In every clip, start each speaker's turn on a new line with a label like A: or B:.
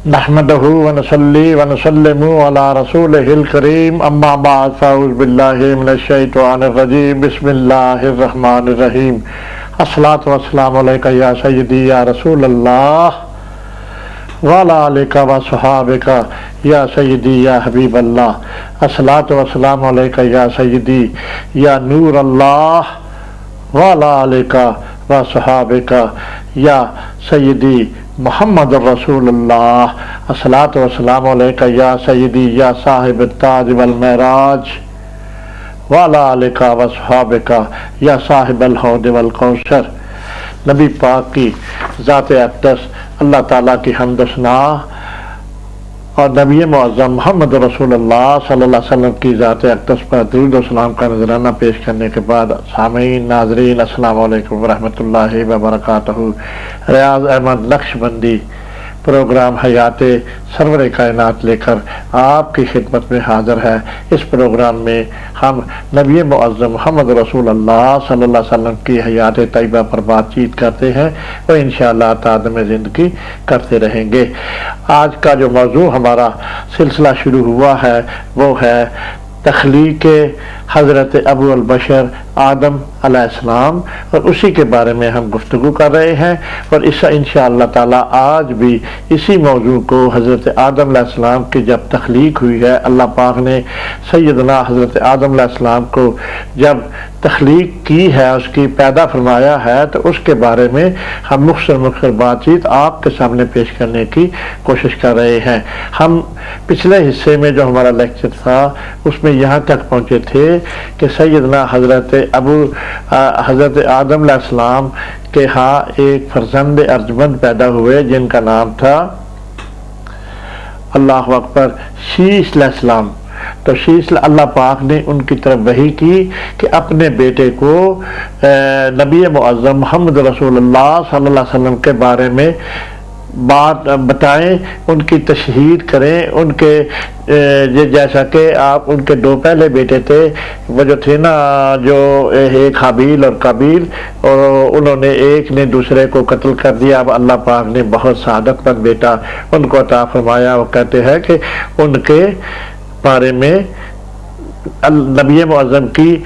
A: نحمدہ ونصلی ونسلم علی رسولہ الکریم اما بعد فاعوذ باللہ من الشیطان الرجیم بسم اللہ الرحمن الرحیم الصلاۃ والسلام علیکہ یا سیدی یا رسول اللہ وعلی آلک وصحابک یا سیدی یا حبیب اللہ الصلاۃ والسلام علیکہ یا سیدی یا نور اللہ وعلی آلک وصحابک یا سیدی محمد الرسول اللہ الصلاۃ والسلام علیکہ یا سیدی یا صاحب التاج والمعراج وعلی آلک وصحابک یا صاحب الحوض والکوثر۔ نبی پاک کی ذات اقدس اللہ تعالیٰ کی حمد و ثنا اور نبی معظم محمد رسول اللہ صلی اللہ علیہ وسلم کی ذات اقدس پر درود و سلام کا نذرانہ پیش کرنے کے بعد سامعین ناظرین السلام علیکم ورحمۃ اللہ وبرکاتہ۔ ریاض احمد نقشبندی پروگرام حیات سرور کائنات لے کر آپ کی خدمت میں حاضر ہے۔ اس پروگرام میں ہم نبی معظم محمد رسول اللہ صلی اللہ علیہ وسلم کی حیات طیبہ پر بات چیت کرتے ہیں اور انشاءاللہ تعدم زندگی کرتے رہیں گے۔ آج کا جو موضوع ہمارا سلسلہ شروع ہوا ہے وہ ہے تخلیق حضرت ابو البشر آدم علیہ السلام، اور اسی کے بارے میں ہم گفتگو کر رہے ہیں، اور اس انشاءاللہ تعالی آج بھی اسی موضوع کو حضرت آدم علیہ السلام کی جب تخلیق ہوئی ہے، اللہ پاک نے سیدنا حضرت آدم علیہ السلام کو جب تخلیق کی ہے، اس کی پیدا فرمایا ہے، تو اس کے بارے میں ہم مختصر بات چیت آپ کے سامنے پیش کرنے کی کوشش کر رہے ہیں۔ ہم پچھلے حصے میں جو ہمارا لیکچر تھا اس میں یہاں تک پہنچے تھے کہ سیدنا حضرت آدم علیہ السلام کے ہاں ایک فرزند ارجمند پیدا ہوئے جن کا نام تھا اللہ اکبر شیش علیہ السلام۔ تو شیش اللہ پاک نے ان کی طرف وحی کی کہ اپنے بیٹے کو نبی معظم محمد رسول اللہ صلی اللہ علیہ وسلم کے بارے میں بات بتائیں، ان کی تشہیر کریں، ان کے جیسا کہ آپ ان کے دو پہلے بیٹے تھے وہ جو تھے نا، جو ایک حابیل اور قابیل، اور انہوں نے ایک نے دوسرے کو قتل کر دیا۔ اب اللہ پاک نے بہت سعادت مند بیٹا ان کو عطا فرمایا۔ وہ کہتے ہیں کہ ان کے بارے میں نبی معظم کی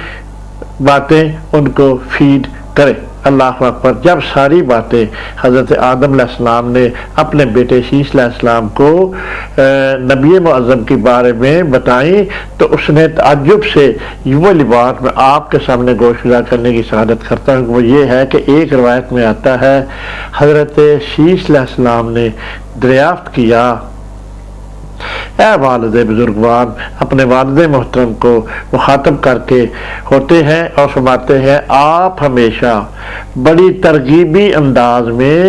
A: باتیں ان کو فیڈ کرے۔ اللہ اکبر۔ جب ساری باتیں حضرت آدم علیہ السلام نے اپنے بیٹے شیش علیہ السلام کو نبی معظم کے بارے میں بتائیں تو اس نے تعجب سے وہ بات میں آپ کے سامنے گوش گزار کرنے کی سعادت کرتا ہوں۔ وہ یہ ہے کہ ایک روایت میں آتا ہے حضرت شیش علیہ السلام نے دریافت کیا، اے والد بزرگوار، اپنے والد محترم کو مخاطب کر کے ہوتے ہیں اور فرماتے ہیں آپ ہمیشہ بڑی ترغیبی انداز میں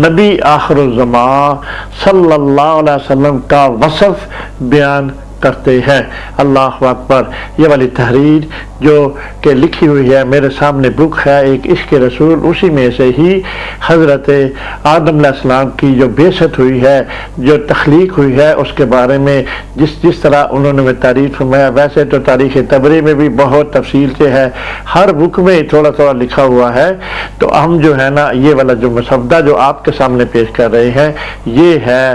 A: نبی آخر الزمان صلی اللہ علیہ وسلم کا وصف بیان کرتے ہیں۔ اللہ اکبر۔ یہ والی تحریر جو کہ لکھی ہوئی ہے میرے سامنے بک ہے ایک عشق رسول، اسی میں سے ہی حضرت آدم علیہ السلام کی جو بعثت ہوئی ہے، جو تخلیق ہوئی ہے، اس کے بارے میں جس طرح انہوں نے تعریف فرمایا، ویسے تو تاریخ طبری میں بھی بہت تفصیل سے ہے، ہر بک میں تھوڑا تھوڑا لکھا ہوا ہے۔ تو ہم جو ہے نا یہ والا جو مسودہ جو آپ کے سامنے پیش کر رہے ہیں یہ ہے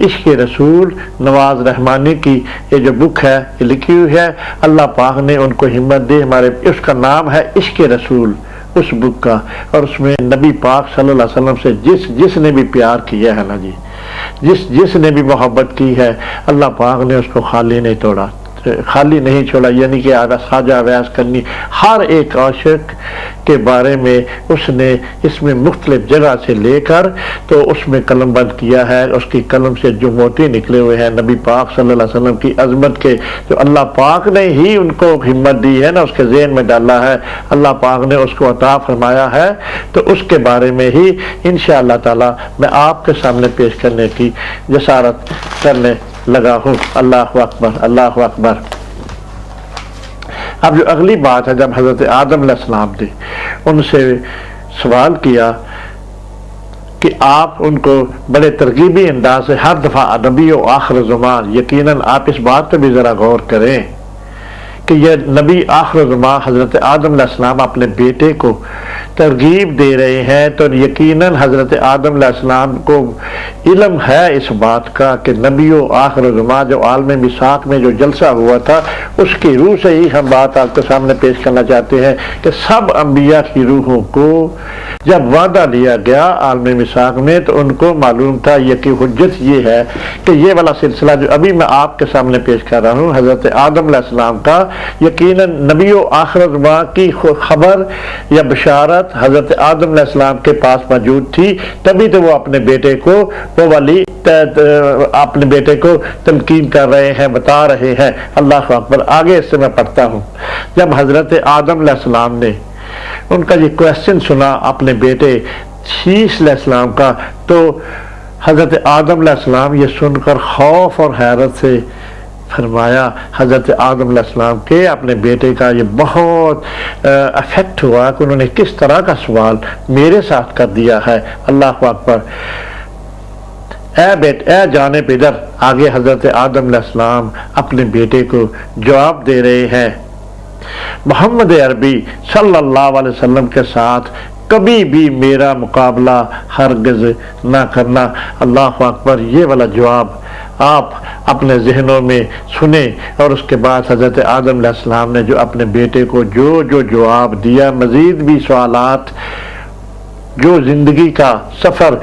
A: عشق رسول نواز رحمانی کی یہ جو بک ہے یہ لکھی ہوئی ہے۔ اللہ پاک نے ان کو ہمت دی، ہمارے اس کا نام ہے عشق رسول اس بک کا، اور اس میں نبی پاک صلی اللہ علیہ وسلم سے جس نے بھی پیار کیا ہے نا جی، جس نے بھی محبت کی ہے، اللہ پاک نے اس کو خالی نہیں توڑا، خالی نہیں چھوڑا، یعنی کہ خواجہ اویس کرنی ہر ایک عاشق کے بارے میں اس نے اس میں مختلف جگہ سے لے کر تو اس میں قلم بند کیا ہے۔ اس کی قلم سے جو موتی نکلے ہوئے ہیں نبی پاک صلی اللہ علیہ وسلم کی عظمت کے، جو اللہ پاک نے ہی ان کو ہمت دی ہے نا، اس کے ذہن میں ڈالا ہے، اللہ پاک نے اس کو عطا فرمایا ہے، تو اس کے بارے میں ہی انشاءاللہ تعالی میں آپ کے سامنے پیش کرنے کی جسارت کرنے لگا ہوں۔ اللہ اکبر، اللہ اکبر۔ اب جو اگلی بات ہے، جب حضرت آدم علیہ السلام نے ان سے سوال کیا کہ آپ ان کو بڑے ترغیبی انداز سے ہر دفعہ نبی و آخر زمان، یقیناً آپ اس بات پہ بھی ذرا غور کریں کہ یہ نبی آخر زمان حضرت آدم علیہ السلام اپنے بیٹے کو ترغیب دے رہے ہیں تو یقیناً حضرت آدم علیہ السلام کو علم ہے اس بات کا کہ نبی و آخر الزمان جو عالم میثاق میں جو جلسہ ہوا تھا اس کی روح سے ہی ہم بات آپ کے سامنے پیش کرنا چاہتے ہیں کہ سب انبیاء کی روحوں کو جب وعدہ لیا گیا عالم میثاق میں تو ان کو معلوم تھا یہ کہ حجت یہ ہے کہ یہ والا سلسلہ جو ابھی میں آپ کے سامنے پیش کر رہا ہوں حضرت آدم علیہ السلام کا یقیناً نبی و آخر الزمان کی خبر یا بشارت حضرت آدم علیہ السلام کے پاس موجود تھی، تبھی تو وہ اپنے بیٹے کو وہ والی اپنے بیٹے کو تلقین کر رہے ہیں، بتا رہے ہیں۔ اللہ اکبر۔ آگے اس سے میں پڑھتا ہوں۔ جب حضرت آدم علیہ السلام نے ان کا یہ کویسچن سنا اپنے بیٹے شیش علیہ السلام کا، تو حضرت آدم علیہ السلام یہ سن کر خوف اور حیرت سے فرمایا، حضرت آدم علیہ السلام کے اپنے بیٹے کا یہ بہت افیکٹ ہوا کہ انہوں نے کس طرح کا سوال میرے ساتھ کر دیا ہے۔ اللہ اکبر۔ اے جانے پدر، آگے حضرت آدم علیہ السلام اپنے بیٹے کو جواب دے رہے ہیں، محمد عربی صلی اللہ علیہ وسلم کے ساتھ کبھی بھی میرا مقابلہ ہرگز نہ کرنا۔ اللہ اکبر۔ یہ والا جواب آپ اپنے ذہنوں میں سنیں، اور اس کے بعد حضرت آدم علیہ السلام نے جو اپنے بیٹے کو جو جواب دیا، مزید بھی سوالات، جو زندگی کا سفر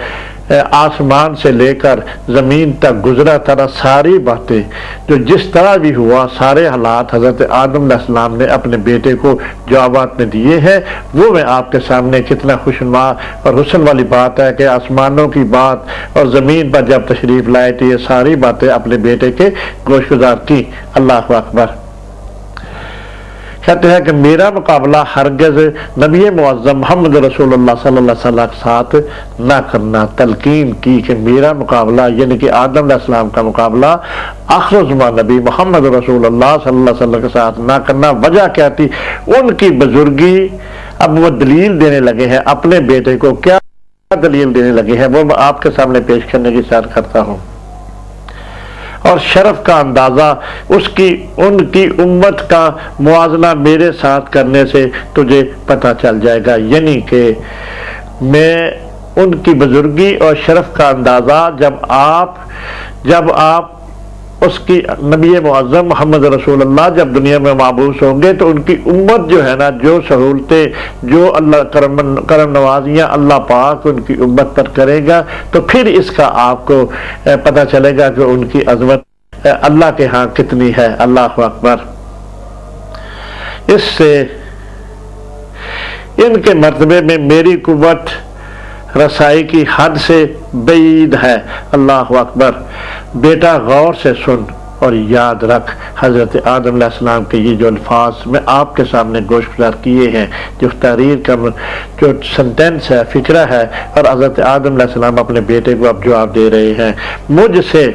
A: آسمان سے لے کر زمین تک گزرا تھا، ساری باتیں جو جس طرح بھی ہوا، سارے حالات حضرت آدم علیہ السلام نے اپنے بیٹے کو جوابات میں دیے ہیں۔ وہ میں آپ کے سامنے کتنا خوشنما اور حسن والی بات ہے کہ آسمانوں کی بات اور زمین پر جب تشریف لائے تو یہ ساری باتیں اپنے بیٹے کے گوش گزار کی۔ اللہ اکبر۔ کہتے ہیں کہ میرا مقابلہ ہرگز نبی معظم محمد رسول اللہ صلی اللہ علیہ وسلم کے ساتھ نہ کرنا۔ تلقین کی کہ میرا مقابلہ یعنی کہ آدم علیہ السلام کا مقابلہ آخر الزمان نبی محمد رسول اللہ صلی اللہ علیہ وسلم کے ساتھ نہ کرنا۔ وجہ کیا تھی؟ ان کی بزرگی۔ اب وہ دلیل دینے لگے ہیں اپنے بیٹے کو، کیا دلیل دینے لگے ہیں وہ میں آپ کے سامنے پیش کرنے کی سعادت کرتا ہوں۔ اور شرف کا اندازہ ان کی امت کا موازنہ میرے ساتھ کرنے سے تجھے پتہ چل جائے گا، یعنی کہ میں ان کی بزرگی اور شرف کا اندازہ جب آپ اس کی نبی معظم محمد رسول اللہ جب دنیا میں مابعوث ہوں گے تو ان کی امت جو ہے نا، جو سہولتیں، جو اللہ کرم نوازیاں اللہ پاک ان کی امت پر کرے گا، تو پھر اس کا آپ کو پتہ چلے گا کہ ان کی عظمت اللہ کے ہاں کتنی ہے۔ اللہ اکبر۔ اس سے ان کے مرتبے میں میری قوت رسائی کی حد سے بعید ہے۔ اللہ اکبر۔ بیٹا غور سے سن اور یاد رکھ، حضرت آدم علیہ السلام کے یہ جو الفاظ میں آپ کے سامنے گوش گزار کیے ہیں، جو تحریر کا جو سنٹینس ہے، فکرہ ہے، اور حضرت آدم علیہ السلام اپنے بیٹے کو اب جواب دے رہے ہیں۔ مجھ سے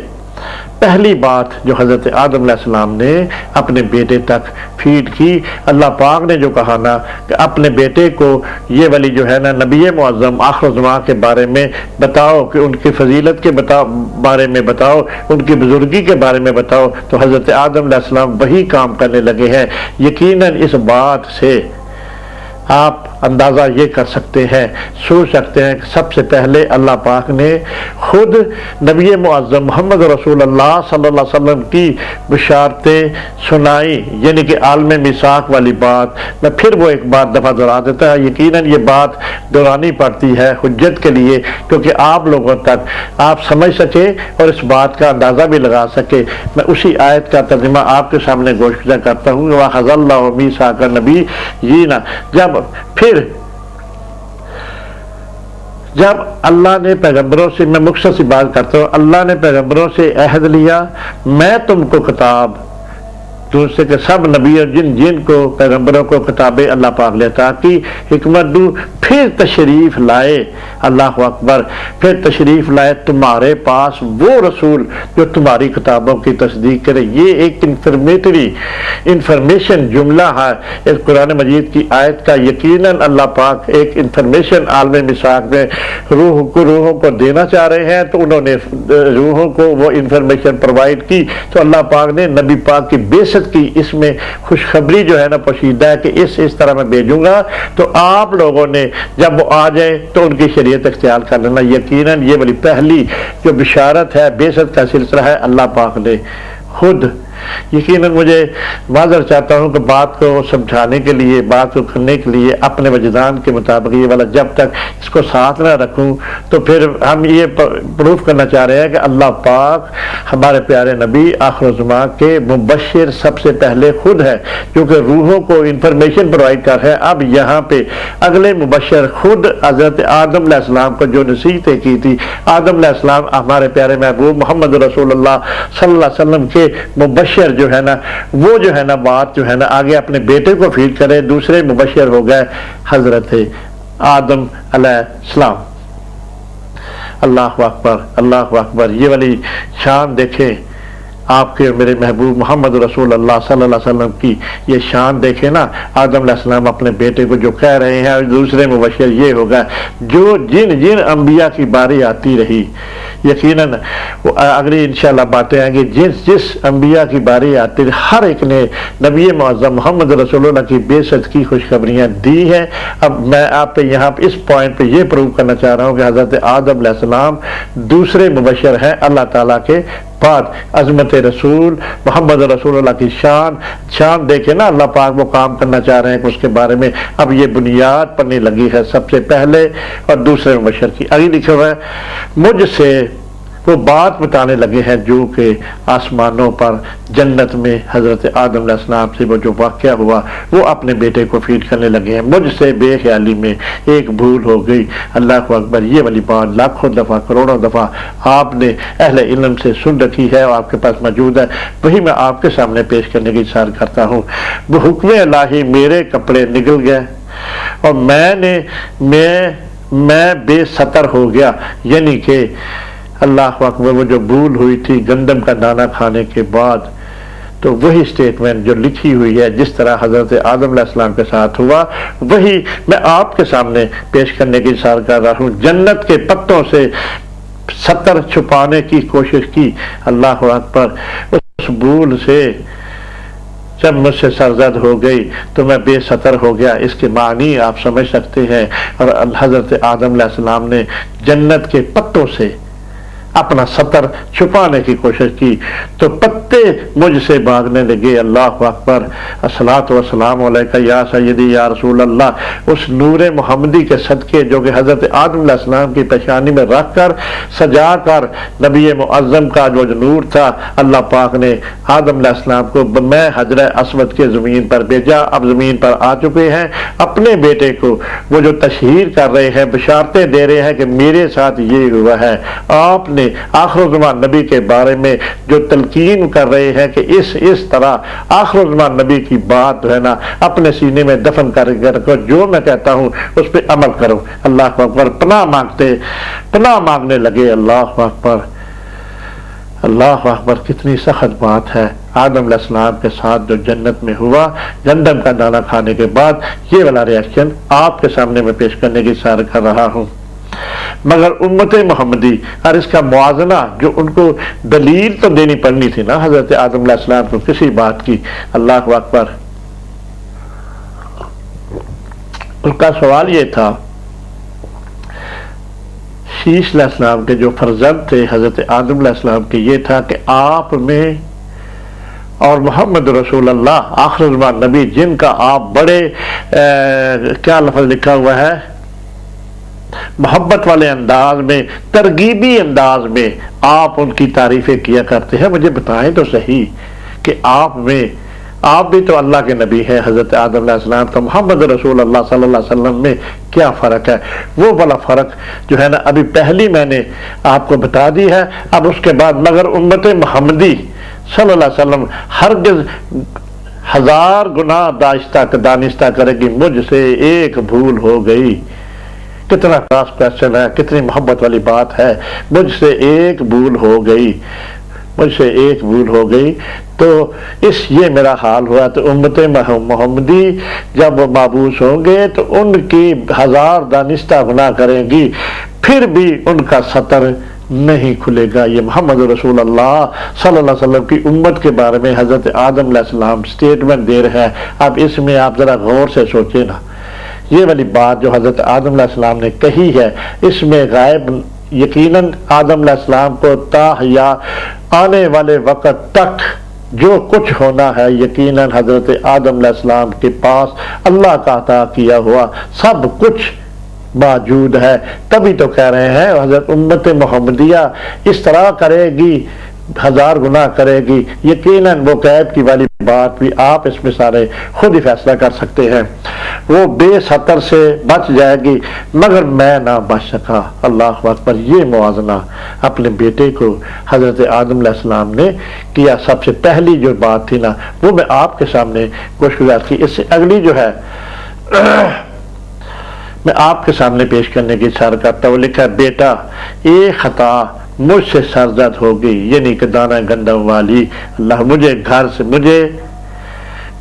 A: پہلی بات جو حضرت آدم علیہ السلام نے اپنے بیٹے تک فیڈ کی، اللہ پاک نے جو کہا نا کہ اپنے بیٹے کو یہ والی جو ہے نا نبی معظم آخر الزمان کے بارے میں بتاؤ، کہ ان کی فضیلت کے بارے میں بتاؤ، ان کی بزرگی کے بارے میں بتاؤ، تو حضرت آدم علیہ السلام وہی کام کرنے لگے ہیں۔ یقیناً اس بات سے آپ اندازہ یہ کر سکتے ہیں، سوچ سکتے ہیں کہ سب سے پہلے اللہ پاک نے خود نبی معظم محمد رسول اللہ صلی اللہ علیہ وسلم کی بشارتیں سنائی، یعنی کہ عالم میثاق والی بات۔ میں پھر وہ ایک بات دفعہ دہرا دیتا ہے، یقیناً یہ بات دہرانی پڑتی ہے حجت کے لیے، کیونکہ آپ لوگوں تک آپ سمجھ سکے اور اس بات کا اندازہ بھی لگا سکے۔ میں اسی آیت کا ترجمہ آپ کے سامنے گوش گزار کرتا ہوں۔ وَأَخَذَ اللَّهُ مِيثَاقَ النَّبِيِّينَ۔ جب اللہ نے پیغمبروں سے، میں مختصر سی بات کرتا ہوں، اللہ نے پیغمبروں سے عہد لیا، میں تم کو کتاب دوسرے کے سب نبی اور جن کو پیغمبروں کو کتابیں اللہ پاک لیتا کہ حکمت دوں، پھر تشریف لائے۔ اللہ اکبر۔ پھر تشریف لائے تمہارے پاس وہ رسول جو تمہاری کتابوں کی تصدیق کرے۔ یہ ایک انفارمیشن جملہ ہے اس قرآن مجید کی آیت کا۔ یقیناً اللہ پاک ایک انفارمیشن عالم میثاق میں روحوں کو دینا چاہ رہے ہیں، تو انہوں نے روحوں کو وہ انفارمیشن پرووائڈ کی، تو اللہ پاک نے نبی پاک کی بیسک بعثت کی اس میں خوشخبری جو ہے نا پوشیدہ ہے کہ اس طرح میں بھیجوں گا، تو آپ لوگوں نے جب وہ آ جائیں تو ان کی شریعت اختیار کر لینا۔ یقیناً یہ بڑی پہلی جو بشارت ہے بعثت کا سلسلہ ہے، اللہ پاک نے خود یقیناً مجھے معذرت چاہتا ہوں کہ بات کو سمجھانے کے لیے، بات کو کرنے کے لیے اپنے وجدان کے مطابق یہ والا جب تک اس کو ساتھ نہ رکھوں تو پھر ہم یہ پروف کرنا چاہ رہے ہیں کہ اللہ پاک ہمارے پیارے نبی آخر الزمان کے مبشر سب سے پہلے خود ہے، کیونکہ روحوں کو انفارمیشن پرووائڈ کر ہے۔ اب یہاں پہ اگلے مبشر خود حضرت آدم علیہ السلام کو جو نصیحتیں کی تھی، آدم علیہ السلام ہمارے پیارے محبوب محمد رسول اللہ صلی اللہ علیہ وسلم کے مبشر جو ہے نا، وہ جو ہے نا بات جو ہے نا آگے اپنے بیٹے کو فیڈ کرے۔ دوسرے مبشر ہو گئے حضرت آدم علیہ السلام۔ اللہ اکبر، اللہ اکبر، یہ والی شان دیکھیں آپ کے میرے محبوب محمد رسول اللہ صلی اللہ علیہ وسلم کی یہ شان دیکھیں نا۔ آدم علیہ السلام اپنے بیٹے کو جو کہہ رہے ہیں، دوسرے مبشر یہ ہوگا جو جن انبیاء کی باری آتی رہی، یقیناً اگلی انشاءاللہ باتیں آئیں گی، جس انبیاء کی باری آتی رہی ہر ایک نے نبی معظم محمد رسول اللہ کی بعثت کی خوشخبریاں دی ہیں۔ اب میں آپ پہ یہاں پہ اس پوائنٹ پہ یہ پروو کرنا چاہ رہا ہوں کہ حضرت آدم علیہ السلام دوسرے مبشر ہیں اللہ تعالیٰ کے بعد۔ عظمت رسول محمد رسول اللہ کی شان دیکھے نا، اللہ پاک وہ کام کرنا چاہ رہے ہیں کہ اس کے بارے میں اب یہ بنیاد پڑنے لگی ہے سب سے پہلے اور دوسرے مبشر کی۔ آگے لکھا ہوا ہے مجھ سے وہ بات بتانے لگے ہیں جو کہ آسمانوں پر جنت میں حضرت آدم علیہ السلام سے وہ جو واقعہ ہوا وہ اپنے بیٹے کو فیڈ کرنے لگے ہیں۔ مجھ سے بے خیالی میں ایک بھول ہو گئی۔ اللہ اکبر، یہ والی بات لاکھوں دفعہ کروڑوں دفعہ آپ نے اہل علم سے سن رکھی ہے اور آپ کے پاس موجود ہے، وہی میں آپ کے سامنے پیش کرنے کی اصرار کرتا ہوں۔ وہ حکم الہی میرے کپڑے نگل گئے اور میں بے ستر ہو گیا، یعنی کہ اللہ اکبر وہ جو بھول ہوئی تھی گندم کا دانہ کھانے کے بعد، تو وہی سٹیٹمنٹ جو لکھی ہوئی ہے جس طرح حضرت آدم علیہ السلام کے ساتھ ہوا وہی میں آپ کے سامنے پیش کرنے کی اصرار کر رہا ہوں۔ جنت کے پتوں سے ستر چھپانے کی کوشش کی، اللہ اکبر، اس بھول سے جب مجھ سے سرزد ہو گئی تو میں بے ستر ہو گیا، اس کے معنی آپ سمجھ سکتے ہیں۔ اور حضرت آدم علیہ السلام نے جنت کے پتوں سے اپنا ستر چھپانے کی کوشش کی تو پتے مجھ سے بھاگنے لگے۔ اللہ اکبر، الصلاۃ والسلام علیکہ یا سیدی یا رسول اللہ۔ اس نور محمدی کے صدقے جو کہ حضرت آدم علیہ السلام کی پیشانی میں رکھ کر سجا کر نبی معظم کا جو نور تھا، اللہ پاک نے آدم علیہ السلام کو میں حجر اسود کے زمین پر بھیجا۔ اب زمین پر آ چکے ہیں، اپنے بیٹے کو وہ جو تشہیر کر رہے ہیں، بشارتیں دے رہے ہیں کہ میرے ساتھ یہ ہوا ہے۔ آپ نے آخر الزمان نبی کے بارے میں جو تلقین کر رہے ہیں کہ اس طرح آخر الزمان نبی کی بات جو ہے نا اپنے سینے میں دفن کر جو میں کہتا ہوں اس پہ عمل کرو۔ اللہ اکبر، پناہ مانگنے لگے۔ اللہ اکبر، اللہ اکبر، کتنی سخت بات ہے۔ آدم علیہ السلام کے ساتھ جو جنت میں ہوا گندم کا دانہ کھانے کے بعد، یہ والا ریاکشن آپ کے سامنے میں پیش کرنے کی اصرار کر رہا ہوں۔ مگر امت محمدی اور اس کا موازنہ جو ان کو دلیل تو دینی پڑنی تھی نا حضرت آدم علیہ السلام کو کسی بات کی، اللہ اکبر، ان کا سوال یہ تھا، شیش علیہ السلام کے جو فرزند تھے حضرت آدم علیہ السلام کے، یہ تھا کہ آپ میں اور محمد رسول اللہ آخر الزمان نبی جن کا آپ بڑے کیا لفظ لکھا ہوا ہے، محبت والے انداز میں، ترغیبی انداز میں آپ ان کی تعریفیں کیا کرتے ہیں، مجھے بتائیں تو صحیح کہ آپ بھی تو اللہ کے نبی ہیں حضرت آدم علیہ السلام، تو محمد رسول اللہ صلی اللہ علیہ وسلم میں کیا فرق ہے؟ وہ والا فرق جو ہے نا ابھی پہلی میں نے آپ کو بتا دی ہے۔ اب اس کے بعد مگر امت محمدی صلی اللہ علیہ وسلم ہرگز 1000 گناہ دانستہ کرے گی، مجھ سے ایک بھول ہو گئی۔ کتنا خاص کوشچن ہے، کتنی محبت والی بات ہے، مجھ سے ایک بھول ہو گئی تو یہ میرا حال ہوا۔ تو امت محمدی جب وہ مابعوث ہوں گے تو ان کی 1000 دانستہ گناہ کریں گی، پھر بھی ان کا ستر نہیں کھلے گا۔ یہ محمد رسول اللہ صلی اللہ علیہ وسلم کی امت کے بارے میں حضرت آدم علیہ السلام سٹیٹمنٹ دے رہے ہیں۔ اب اس میں آپ ذرا غور سے سوچیں نا، یہ والی بات جو حضرت آدم علیہ السلام نے کہی ہے، اس میں غائب یقیناً آدم علیہ السلام کو تا یا آنے والے وقت تک جو کچھ ہونا ہے، یقیناً حضرت آدم علیہ السلام کے پاس اللہ کا عطا کیا ہوا سب کچھ موجود ہے۔ تبھی تو کہہ رہے ہیں حضرت امت محمدیہ اس طرح کرے گی، 1000 گناہ کرے گی، یقیناً وہ غیب کی والی بات بھی آپ اس میں سارے خود ہی فیصلہ کر سکتے ہیں۔ وہ بے سطر سے بچ جائے گی مگر میں نہ بچ سکا۔ اللہ اکبر۔ یہ موازنہ اپنے بیٹے کو حضرت آدم علیہ السلام نے کیا۔ سب سے پہلی جو بات تھی نا، وہ میں آپ کے سامنے گوشگزار کی۔ اس سے اگلی جو ہے میں آپ کے سامنے پیش کرنے کی اشارہ کرتا ہوں۔ لکھا ہے بیٹا ایک خطا مجھ سے سرزد ہو گئی، یعنی کہ دانہ گندم والی، اللہ مجھے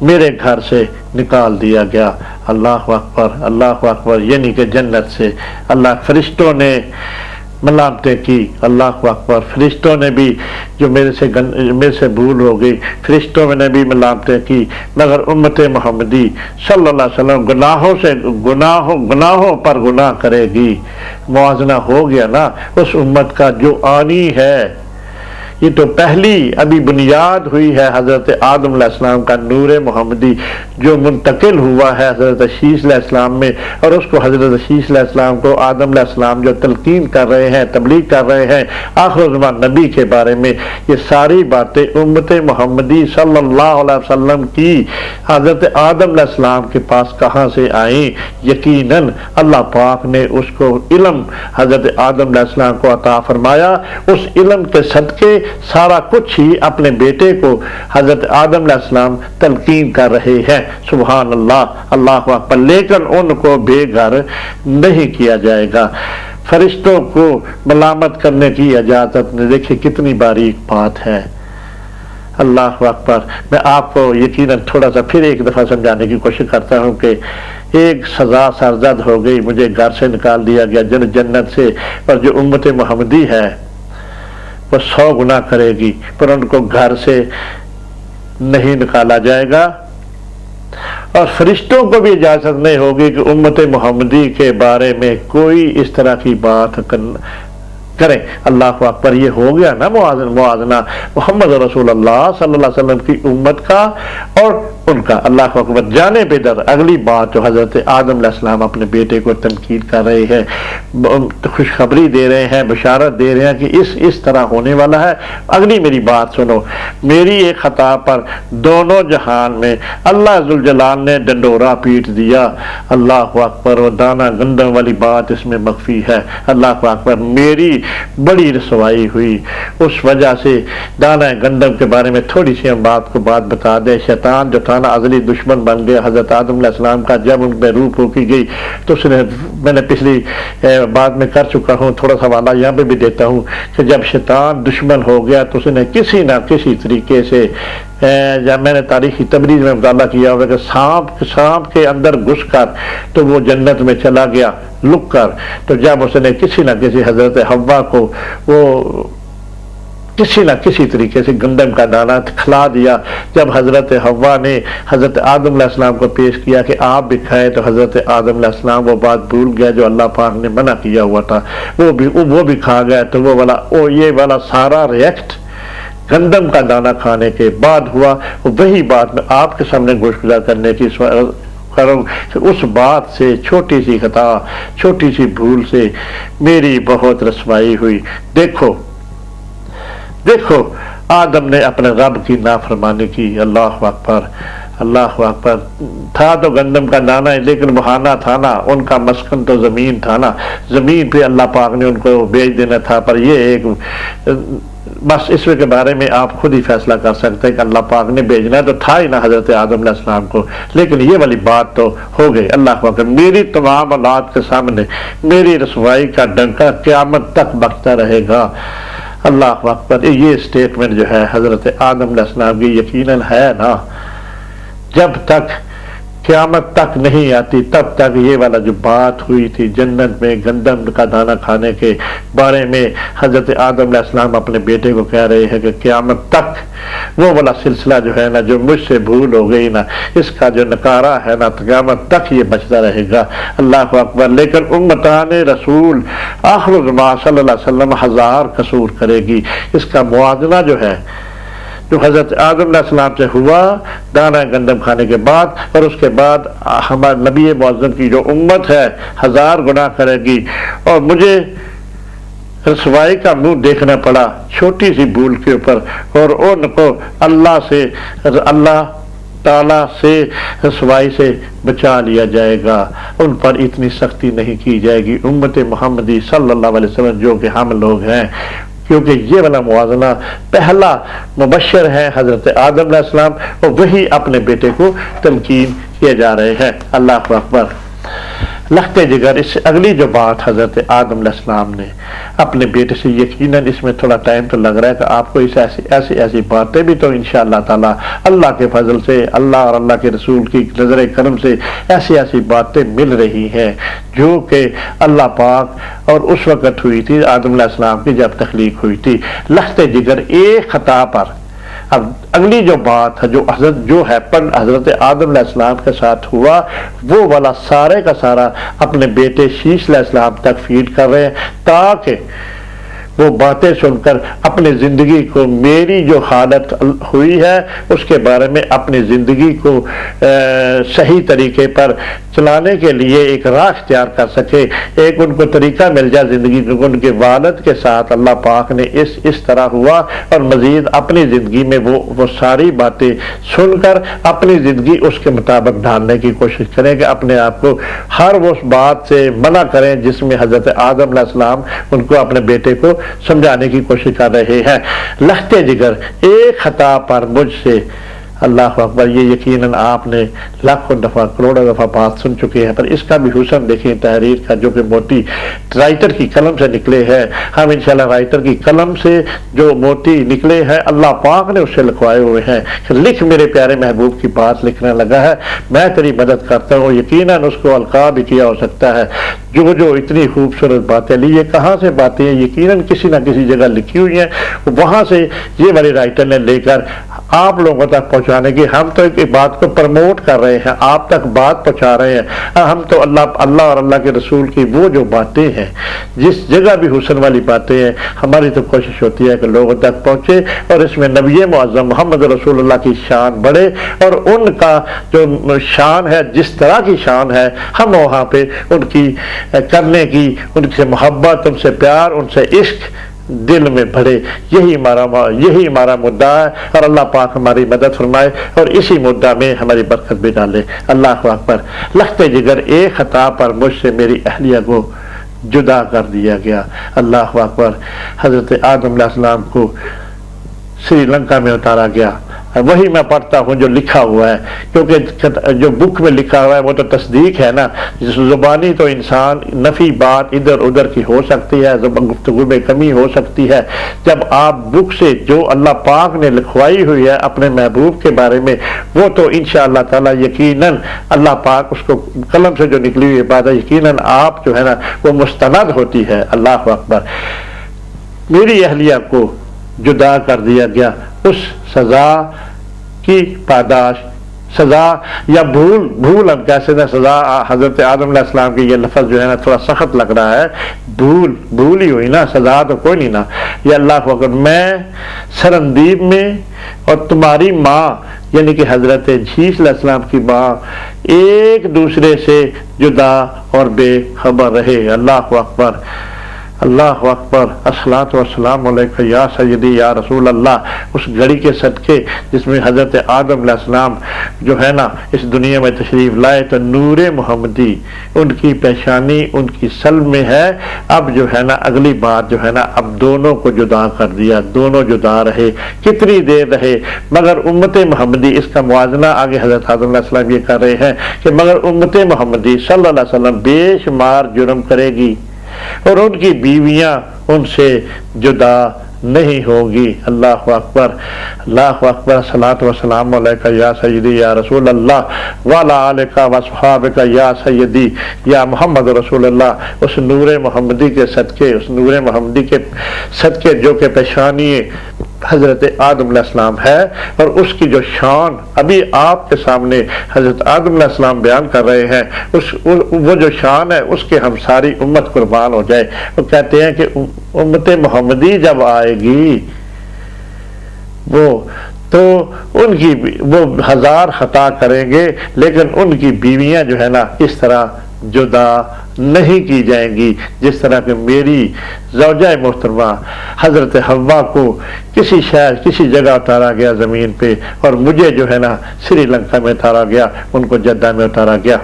A: میرے گھر سے نکال دیا گیا۔ اللہ اکبر، اللہ اکبر، یعنی کہ جنت سے اللہ فرشتوں نے ملامتیں کی۔ اللہ اکبر۔ فرشتوں نے بھی جو میرے سے بھول ہو گئی، فرشتوں نے بھی ملامتیں کی، مگر امت محمدی صلی اللہ علیہ وسلم گناہوں پر گناہ کرے گی۔ موازنہ ہو گیا نا اس امت کا جو آنی ہے۔ یہ تو پہلی ابھی بنیاد ہوئی ہے حضرت آدم علیہ السلام کا نور محمدی جو منتقل ہوا ہے حضرت شیس علیہ السلام میں، اور اس کو حضرت شیس علیہ السلام کو آدم علیہ السلام جو تلقین کر رہے ہیں، تبلیغ کر رہے ہیں آخر الزمان نبی کے بارے میں، یہ ساری باتیں امت محمدی صلی اللہ علیہ وسلم کی حضرت آدم علیہ السلام کے پاس کہاں سے آئیں؟ یقیناً اللہ پاک نے اس کو علم حضرت آدم علیہ السلام کو عطا فرمایا۔ اس علم کے صدقے سارا کچھ ہی اپنے بیٹے کو حضرت آدم علیہ السلام تلقین کر رہے ہیں۔ سبحان اللہ، اللہ اکبر۔ لیکن ان کو بے گھر نہیں کیا جائے گا۔ فرشتوں کو ملامت کرنے کی اجازت نہیں۔ دیکھیں کتنی باریک بات ہے۔ اللہ اکبر۔ میں آپ کو یقیناً تھوڑا سا پھر ایک دفعہ سمجھانے کی کوشش کرتا ہوں کہ ایک سزا سرزد ہو گئی، مجھے گھر سے نکال دیا گیا جنت سے، اور جو امت محمدی ہے وہ 100 گناہ کرے گی پر ان کو گھر سے نہیں نکالا جائے گا، اور فرشتوں کو بھی اجازت نہیں ہوگی کہ امت محمدی کے بارے میں کوئی اس طرح کی بات کریں۔ اللہ اکبر۔ یہ ہو گیا نا موازنہ محمد رسول اللہ صلی اللہ علیہ وسلم کی امت کا اور ان کا۔ اللہ اکبر۔ جانے پہ در اگلی بات جو حضرت آدم علیہ السلام اپنے بیٹے کو تنقید کر رہے ہیں، خوشخبری دے رہے ہیں، بشارت دے رہے ہیں کہ اس طرح ہونے والا ہے۔ اگلی میری بات سنو، میری ایک خطا پر دونوں جہان میں اللہ ذوالجلال نے ڈنڈورا پیٹ دیا۔ اللہ اکبر۔ وہ دانہ گندم والی بات اس میں مخفی ہے۔ اللہ اکبر۔ میری بڑی رسوائی ہوئی اس وجہ سے۔ دانہ گندم کے بارے میں تھوڑی سی ہم بات بتا دیں۔ شیطان جو تھا نا ازلی دشمن بن گیا حضرت آدم علیہ السلام کا، جب ان پہ روح پھونکی گئی تو اس نے، میں نے پچھلی بات میں کر چکا ہوں، تھوڑا سا حوالہ یہاں پہ بھی دیتا ہوں کہ جب شیطان دشمن ہو گیا تو اس نے کسی نہ کسی طریقے سے، جب میں نے تاریخی تبریز میں مطالعہ کیا ہوگا کہ سانپ کے اندر گھس کر تو وہ جنت میں چلا گیا لک کر، تو جب اس نے کسی نہ کسی حضرت حوا کو وہ کسی نہ کسی طریقے سے گندم کا دانہ کھلا دیا، جب حضرت حوا نے حضرت آدم علیہ السلام کو پیش کیا کہ آپ بھی کھائیں تو حضرت آدم علیہ السلام وہ بات بھول گیا جو اللہ پاک نے منع کیا ہوا تھا، وہ بھی کھا گیا، تو یہ والا سارا ریئیکٹ گندم کا دانہ کھانے کے بعد ہوا۔ وہی بات میں آپ کے سامنے گوشگزار کرنے کی کروں کہ اس بات سے، چھوٹی سی خطا، چھوٹی سی بھول سے میری بہت رسوائی ہوئی۔ دیکھو آدم نے اپنے رب کی نافرمانی کی۔ اللہ اکبر، اللہ اکبر۔ تھا تو گندم کا دانہ لیکن بہانہ تھا نا، ان کا مسکن تو زمین تھا نا، زمین پہ اللہ پاک نے ان کو بیچ دینا تھا۔ پر یہ ایک بس اس کے بارے میں آپ خود ہی فیصلہ کر سکتے ہیں کہ اللہ پاک نے بھیجنا تو تھا ہی نا حضرت آدم علیہ السلام کو، لیکن یہ والی بات تو ہو گئی۔ اللہ پاک میری تمام اولاد کے سامنے میری رسوائی کا ڈنکا قیامت تک بجتا رہے گا۔ اللہ اکبر۔ یہ سٹیٹمنٹ جو ہے حضرت آدم علیہ السلام کی یقیناً ہے نا، جب تک قیامت تک نہیں آتی تب تک یہ والا جو بات ہوئی تھی جنت میں گندم کا دانہ کھانے کے بارے میں، حضرت آدم علیہ السلام اپنے بیٹے کو کہہ رہے ہیں کہ قیامت تک وہ والا سلسلہ جو ہے نا، جو مجھ سے بھول ہو گئی نا، اس کا جو نکارہ ہے نا، قیامت تک یہ بچتا رہے گا۔ اللہ اکبر۔ لیکن امتان رسول آخر الزمان صلی اللہ علیہ وسلم 1000 قصور کرے گی۔ اس کا موازنہ جو ہے، جو حضرت آدم علیہ السلام سے ہوا دانہ گندم کھانے کے بعد، اور اس کے بعد ہمارے نبی معظم کی جو امت ہے 1000 گناہ کرے گی، اور مجھے رسوائی کا منہ دیکھنا پڑا چھوٹی سی بھول کے اوپر، اور ان کو اللہ تعالیٰ سے رسوائی سے بچا لیا جائے گا، ان پر اتنی سختی نہیں کی جائے گی۔ امت محمدی صلی اللہ علیہ وسلم جو کہ ہم لوگ ہیں، کیونکہ یہ والا موازنہ پہلا مبشر ہے حضرت آدم علیہ السلام، اور وہی اپنے بیٹے کو تمکین کیے جا رہے ہیں۔ اللہ اکبر۔ لخت جگر، اس سے اگلی جو بات حضرت آدم علیہ السلام نے اپنے بیٹے سے، یقیناً اس میں تھوڑا ٹائم تو لگ رہا ہے کہ آپ کو اس ایسی باتیں بھی تو انشاءاللہ تعالی اللہ کے فضل سے، اللہ اور اللہ کے رسول کی نظر کرم سے ایسی باتیں مل رہی ہیں جو کہ اللہ پاک اور اس وقت ہوئی تھی آدم علیہ السلام کی جب تخلیق ہوئی تھی۔ لخت جگر ایک خطا پر، اب اگلی جو بات ہے جو ہے حضرت آدم علیہ السلام کے ساتھ ہوا، وہ والا سارے کا سارا اپنے بیٹے شیش علیہ السلام تک فیڈ کر رہے ہیں، تاکہ وہ باتیں سن کر اپنی زندگی کو، میری جو حالت ہوئی ہے اس کے بارے میں اپنی زندگی کو صحیح طریقے پر چلانے کے لیے ایک راہ اختیار کر سکے، ایک ان کو طریقہ مل جائے زندگی کو۔ ان کے والد کے ساتھ اللہ پاک نے اس طرح ہوا، اور مزید اپنی زندگی میں وہ ساری باتیں سن کر اپنی زندگی اس کے مطابق ڈھالنے کی کوشش کریں کہ اپنے آپ کو ہر اس بات سے منع کریں جس میں حضرت آدم علیہ السلام ان کو، اپنے بیٹے کو سمجھانے کی کوشش کر رہے ہیں۔ لخت جگر ایک خطا پر مجھ سے، اللہ اکبر، یہ یقیناً آپ نے لاکھوں دفعہ کروڑوں دفعہ بات سن چکے ہیں، پر اس کا بھی حسن دیکھیں تحریر کا، جو کہ موتی رائٹر کی قلم سے نکلے ہیں۔ ہم انشاءاللہ رائٹر کی قلم سے جو موتی نکلے ہیں اللہ پاک نے اس سے لکھوائے ہوئے ہیں کہ لکھ میرے پیارے محبوب کی بات لکھنے لگا ہے، میں تیری مدد کرتا ہوں۔ یقیناً اس کو القاء بھی کیا ہو سکتا ہے، جو اتنی خوبصورت باتیں لی، یہ کہاں سے باتیں ہیں؟ یقیناً کسی نہ کسی جگہ لکھی ہوئی ہیں، وہاں سے یہ والی رائٹر نے لے کر آپ لوگوں تک پہنچانے کی۔ ہم تو ایک بات کو پروموٹ کر رہے ہیں، آپ تک بات پہنچا رہے ہیں۔ ہم تو اللہ اور اللہ کے رسول کی وہ جو باتیں ہیں، جس جگہ بھی حسن والی باتیں ہیں، ہماری تو کوشش ہوتی ہے کہ لوگوں تک پہنچے، اور اس میں نبی معظم محمد رسول اللہ کی شان بڑھے، اور ان کا جو شان ہے، جس طرح کی شان ہے، ہم وہاں پہ ان کی کرنے کی، ان سے محبت، ان سے پیار، ان سے عشق دل میں بڑھے۔ یہی ہمارا مدعا ہے، اور اللہ پاک ہماری مدد فرمائے اور اسی مدعا میں ہماری برکت بھی ڈالے۔ اللہ اکبر۔ لخت جگر ایک خطا پر مجھ سے میری اہلیہ کو جدا کر دیا گیا۔ اللہ اکبر۔ حضرت آدم علیہ السلام کو سری لنکا میں اتارا گیا۔ وہی میں پڑھتا ہوں جو لکھا ہوا ہے، کیونکہ جو بک میں لکھا ہوا ہے وہ تو تصدیق ہے نا، زبانی تو انسان نفی بات ادھر ادھر کی ہو سکتی ہے، گفتگو میں کمی ہو سکتی ہے۔ جب آپ بک سے جو اللہ پاک نے لکھوائی ہوئی ہے اپنے محبوب کے بارے میں، وہ تو انشاءاللہ تعالی یقیناً اللہ پاک اس کو قلم سے جو نکلی ہوئی بات ہے، یقیناً آپ جو ہے نا وہ مستند ہوتی ہے۔ اللہ اکبر۔ میری اہلیہ کو جدا کر دیا گیا، اس سزا کی پاداش، سزا یا بھول ہم کہہ سکتے ہیں، سزا حضرت آدم علیہ السلام کی یہ لفظ جو ہے نا تھوڑا سخت لگ رہا ہے، بھول ہی ہوئی نا، سزا تو کوئی نہیں نا۔ یا اللہ اکبر، میں سرندیب میں اور تمہاری ماں یعنی کہ حضرت شیش علیہ السلام کی ماں ایک دوسرے سے جدا اور بے خبر رہے۔ اللہ اکبر، اللہ اکبر۔ الصلاۃ والسلام علیک یا سیدی یا رسول اللہ۔ اس گھڑی کے صدقے جس میں حضرت آدم علیہ السلام جو ہے نا اس دنیا میں تشریف لائے، تو نور محمدی ان کی پیشانی، ان کی سلب میں ہے۔ اب جو ہے نا اگلی بات جو ہے نا، اب دونوں کو جدا کر دیا، دونوں جدا رہے۔ کتنی دیر رہے؟ مگر امت محمدی، اس کا موازنہ آگے حضرت آدم علیہ السلام یہ کر رہے ہیں کہ مگر امت محمدی صلی اللہ علیہ وسلم بے شمار جرم کرے گی، اور ان کی بیویاں ان سے جدا نہیں ہوگی۔ اللہ اکبر، اللہ اکبر، صلاۃ و سلام علیکہ یا سیدی یا رسول اللہ وعلی آلکہ و اصحابکہ یا سیدی یا محمد رسول اللہ۔ اس نور محمدی کے صدقے، اس نور محمدی کے صدقے جو کہ پیشانی حضرت آدم علیہ السلام ہے، اور اس کی جو شان ابھی آپ کے سامنے حضرت آدم علیہ السلام بیان کر رہے ہیں، وہ جو شان ہے اس کے ہم ساری امت قربان ہو جائے۔ وہ کہتے ہیں کہ امت محمدی جب آئے گی وہ تو ان کی وہ ہزار خطا کریں گے، لیکن ان کی بیویاں جو ہے نا اس طرح جدا نہیں کی جائیں گی جس طرح کہ میری زوجہ محترمہ حضرت حوا کو کسی شہر کسی جگہ اتارا گیا زمین پہ، اور مجھے جو ہے نا سری لنکا میں اتارا گیا، ان کو جدہ میں اتارا گیا۔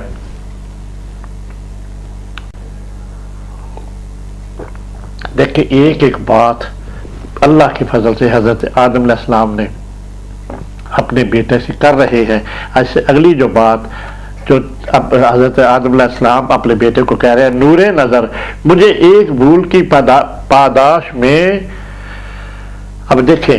A: دیکھیں ایک ایک بات اللہ کے فضل سے حضرت آدم علیہ السلام نے اپنے بیٹے سے کر رہے ہیں۔ ایسے اگلی جو بات جو حضرت آدم علیہ السلام اپنے بیٹے کو کہہ رہے ہیں، نور نظر مجھے ایک بھول کی پاداش میں، اب دیکھیں